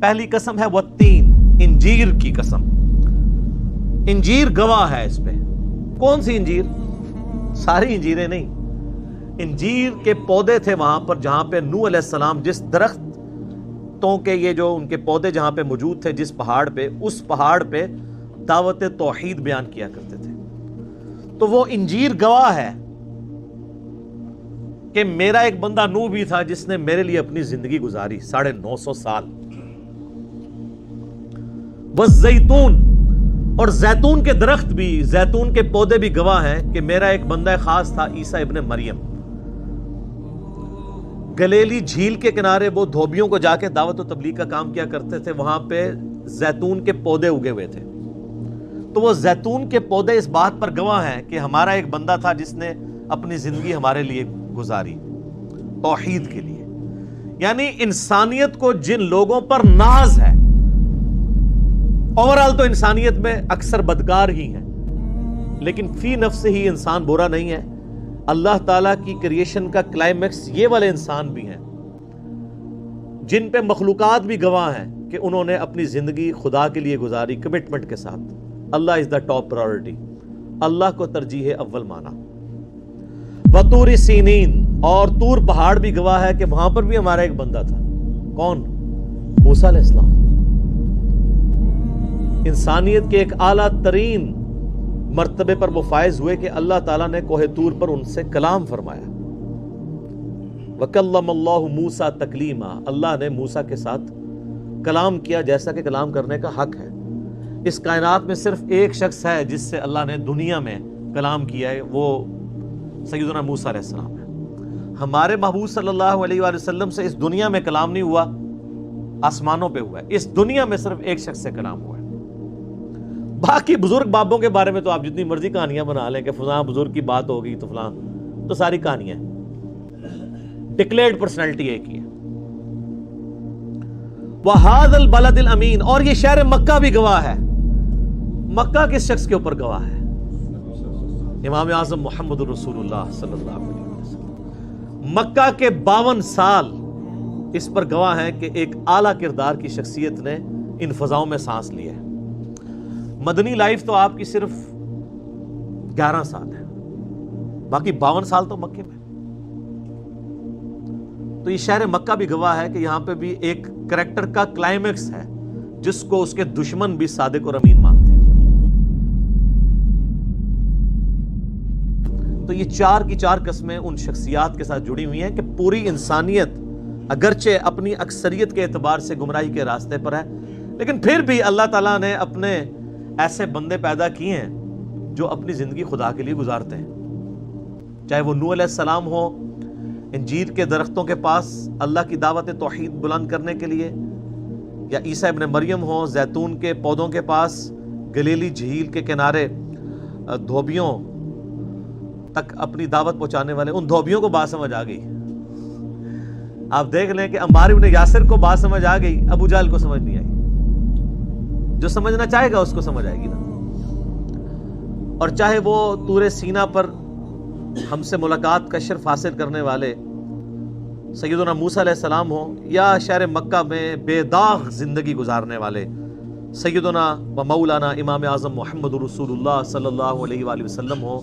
پہلی قسم ہے والتین، انجیر کی قسم۔ انجیر گواہ ہے اس پہ۔ کون سی انجیر؟ ساری انجیریں نہیں، انجیر کے پودے تھے وہاں پر جہاں پہ نوح علیہ السلام جس درختوں کے یہ جو ان کے پودے جہاں پہ موجود تھے جس پہاڑ پہ، اس پہاڑ پہ دعوت توحید بیان کیا کرتے تھے۔ تو وہ انجیر گواہ ہے کہ میرا ایک بندہ نوح بھی تھا جس نے میرے لیے اپنی زندگی گزاری 950 سال۔ والزیتون، اور زیتون کے درخت بھی، زیتون کے پودے بھی گواہ ہیں کہ میرا ایک بندہ خاص تھا عیسیٰ ابن مریم۔ گلیلی جھیل کے کنارے وہ دھوبیوں کو جا کے دعوت و تبلیغ کا کام کیا کرتے تھے، وہاں پہ زیتون کے پودے اگے ہوئے تھے۔ تو وہ زیتون کے پودے اس بات پر گواہ ہیں کہ ہمارا ایک بندہ تھا جس نے اپنی زندگی ہمارے لیے گزاری توحید کے لیے۔ یعنی انسانیت کو جن لوگوں پر ناز ہے، اوورال تو انسانیت میں اکثر بدکار ہی ہیں، لیکن فی نفس ہی انسان برا نہیں ہے۔ اللہ تعالیٰ کی کریشن کا کلائمیکس یہ والے انسان بھی ہیں جن پہ مخلوقات بھی گواہ ہیں کہ انہوں نے اپنی زندگی خدا کے لیے گزاری کمٹمنٹ کے ساتھ۔ اللہ از دا ٹاپ پرائورٹی، اللہ کو ترجیح اول مانا۔ وطور سینین، اور طور پہاڑ بھی گواہ ہے کہ وہاں پر بھی ہمارا ایک بندہ تھا۔ کون؟ موسیٰ علیہ السلام۔ انسانیت کے ایک اعلیٰ ترین مرتبے پر وہ فائز ہوئے کہ اللہ تعالیٰ نے کوہ طور پر ان سے کلام فرمایا۔ وَكَلَّمَ اللَّهُ مُوسَىٰ تَكْلِيمًا، اللہ نے موسیٰ کے ساتھ کلام کیا جیسا کہ کلام کرنے کا حق ہے۔ اس کائنات میں صرف ایک شخص ہے جس سے اللہ نے دنیا میں کلام کیا ہے، وہ سیدنا موسیٰ علیہ السلام ہے۔ ہمارے محبوب صلی اللہ علیہ وآلہ وسلم سے اس دنیا میں کلام نہیں ہوا، آسمانوں پہ ہوا ہے۔ اس دنیا میں صرف ایک شخص سے کلام ہوا ہے۔ باقی بزرگ بابوں کے بارے میں تو آپ جتنی مرضی کہانیاں بنا لیں کہ فلاں بزرگ کی بات ہوگی تو فلاں، تو ساری کہانیاں ہیں، ڈکلیئرڈ پرسنالٹی ایک ہی ہے۔ وَهَذَا الْبَلَدِ الْأَمِينَ، اور یہ شہر مکہ بھی گواہ ہے۔ مکہ کس شخص کے اوپر گواہ ہے؟ امام اعظم محمد رسول اللہ صلی اللہ علیہ وسلم۔ مکہ کے 52 سال اس پر گواہ ہیں کہ ایک اعلیٰ کردار کی شخصیت نے ان فضاؤں میں سانس لی ہے۔ مدنی لائف تو آپ کی صرف 11 سال ہے، باقی 52 سال تو مکے میں۔ تو یہ شہر مکہ بھی گواہ ہے کہ یہاں پہ بھی ایک کریکٹر کا کلائمیکس ہے جس کو اس کے دشمن بھی صادق اور امین مانتے ہیں۔ تو یہ 4 کی 4 قسمیں ان شخصیات کے ساتھ جڑی ہوئی ہیں کہ پوری انسانیت اگرچہ اپنی اکثریت کے اعتبار سے گمراہی کے راستے پر ہے، لیکن پھر بھی اللہ تعالیٰ نے اپنے ایسے بندے پیدا کیے ہیں جو اپنی زندگی خدا کے لیے گزارتے ہیں، چاہے وہ نوح علیہ السلام ہو انجیر کے درختوں کے پاس اللہ کی دعوت توحید بلند کرنے کے لیے، یا عیسیٰ ابن مریم ہو زیتون کے پودوں کے پاس گلیلی جھیل کے کنارے دھوبیوں تک اپنی دعوت پہنچانے والے۔ ان دھوبیوں کو بات سمجھ آ گئی۔ آپ دیکھ لیں کہ عمار ابن یاسر کو بات سمجھ آ گئی، ابو جہل کو سمجھ نہیں آئی۔ جو سمجھنا چاہے گا اس کو سمجھ آئے گی نا۔ اور چاہے وہ طور سینا پر ہم سے ملاقات کا شرف حاصل کرنے والے سیدنا موسیٰ علیہ السلام ہوں، یا شہر مکہ میں بے داغ زندگی گزارنے والے سیدنا و مولانا امام اعظم محمد رسول اللہ صلی اللہ علیہ وآلہ وسلم ہوں،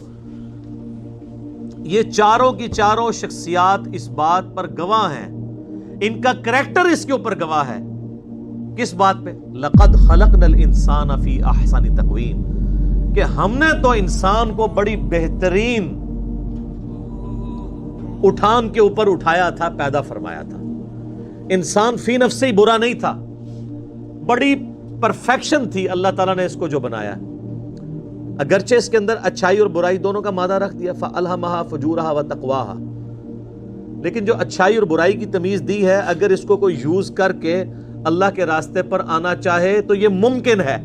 یہ چاروں کی چاروں شخصیات اس بات پر گواہ ہیں، ان کا کریکٹر اس کے اوپر گواہ ہے۔ کس بات پہ؟ لَقَدْ خَلَقْنَا الْإِنسَانَ فِي أَحْسَنِ تَقْوِيمٍ، کہ ہم نے تو انسان کو بڑی بہترین اٹھان کے اوپر اٹھایا تھا، پیدا فرمایا تھا۔ انسان فی نفس سے ہی برا نہیں تھا، بڑی پرفیکشن تھی اللہ تعالیٰ نے اس کو جو بنایا، اگرچہ اس کے اندر اچھائی اور برائی دونوں کا مادہ رکھ دیا، فَأَلْهَمَهَا فُجُورَهَا وَتَقْوَاهَا، لیکن جو اچھائی اور برائی کی تمیز دی ہے، اگر اس کو کوئی یوز کر کے اللہ کے راستے پر آنا چاہے تو یہ ممکن ہے۔